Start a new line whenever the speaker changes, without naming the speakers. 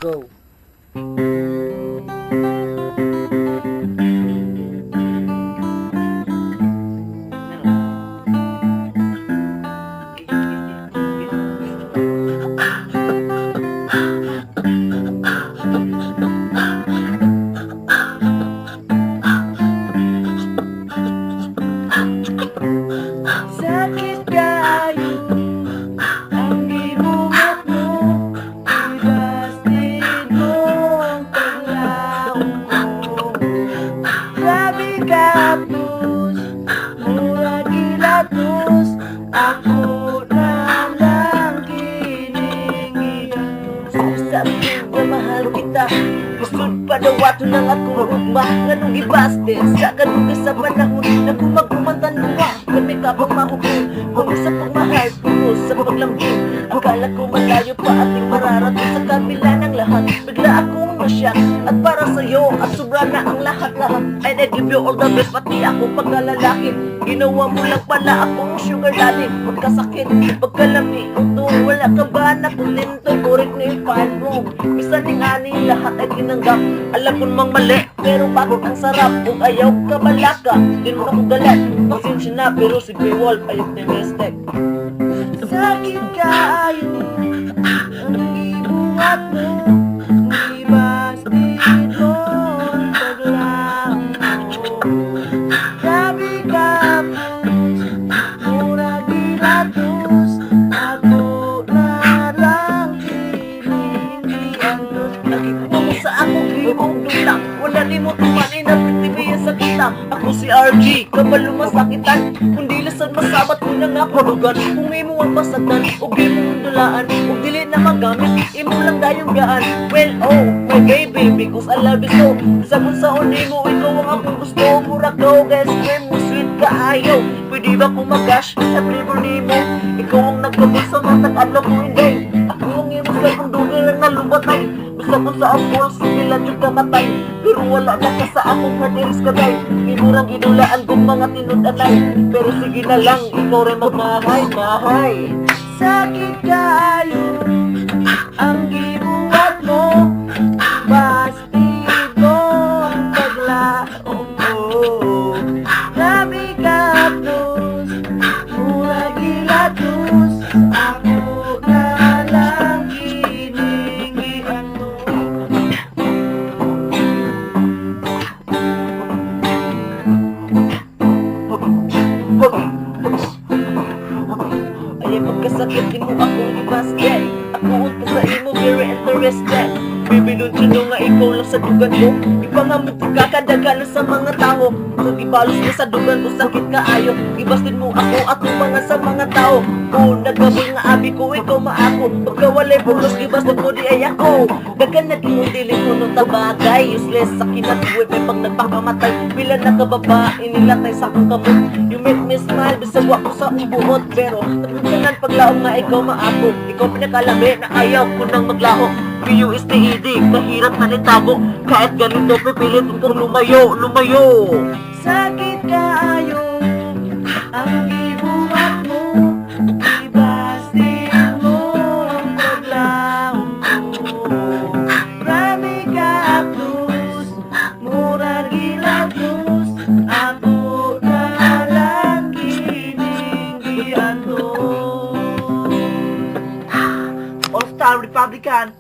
Go.
Sakit kayo ang gibuhat mo, ibastin mo ang paglaong ko. Grabe kapos, mura gilatos, ako na lang kiningiyan. Sabi nga mahal kita, gusto pa daw ato ng akong ugma. Nganong gibastin sa kanuga sa panahon na kumagkumantan mo nga. Kami kapag mahukul, kung sa pagmahal, puro sa paglambing. Akala ko malayo pa ating mararating sa kabila ng lahat. Bigla akong nasyak at para sa'yo at sobra na ang lahat-lahat. And I give you all the best, pati ako pagkalalaki. Ginawa mo lang pala akong sugar daddy. Pagkasakit, pagkalami, ito wala ka ba na kulinto? Kurit na yung file mo. Isa ni ani lahat ay tinanggap. Alam ko namang mali, pero bakit ang sarap? Kung ayaw ka malaka, di mo ako galat. Pasensya na, pero si Grey Wolf ayok na mistake. Sakit kayo ang ibuhat mo, ibastin mo ang paglaong mo. Grabe kapos, mura gilatos, ako na lang kinindihan mo. Nakikuha mo sa akong limong dula, wala ni mo tumanin na pitibiyan sa kita. Ako si RG, kabal lumasakitan, kundi lasan masabat mo na nga palugan. Kung imo ang pasagdan, o di mo dulaan, o dili na magamit, imo lang dayong gaan. Well, oh, my baby, because I love you so. Sa kung saan mo, ikaw ang akong gusto. Mura ka, guys, cream mo, sweet ka, ayaw. Pwede ba kumagash sa flavor ni mo? Ikaw ang nagkabot sa matag, alam ko hindi. Ako ang imo sa kong dugal lang nalubatay. Basta kung sa balls, sila yung kamatay. Pero wala na ka sa akong hadiris kaday. Imurang inulaan kong mga tinudanay. Pero sige na lang, ikaw rin magmahay-mahay. Sakit kayo ang gibuhat mo, bastid mo ang paglaong ko. Grabe kapos, mura gilatos, ako na lang kiningian mo. Ay pagkasakit di mo akong ibasket. Ako unta sa imo very interested. Bibilon sino nga ikaw lang sa dugan mo. Ipangamot ka kadagala sa mga tao. Kung ibalos mo sa dugan ko sakit kaayo. Ibastin mo ako at mga sa mga tao. Kung nagabol nga abi ko ikaw maako. Pagkawalay bulos ibastin mo di ay ako. Dagan na tinudili ko nung tabagay. Useless sa kinatuwi may pag nagpakamatay. Bila nakababae nilatay sa akong kamot. You make me smile bisag ko sa ubuhot. Pero tapunan paglaong nga ikaw maako. Ikaw pinakalabi na ayaw ko nang maglaho. PUSTED, kahirap na nitago. Kahit ganito pipilit kong lumayo. Sakit kayo ang ibuhat mo, ibastin mo ang paglaong ko. Grabe kapos, mura gilatos, ako na lang kinindihan mo. All-Star Republican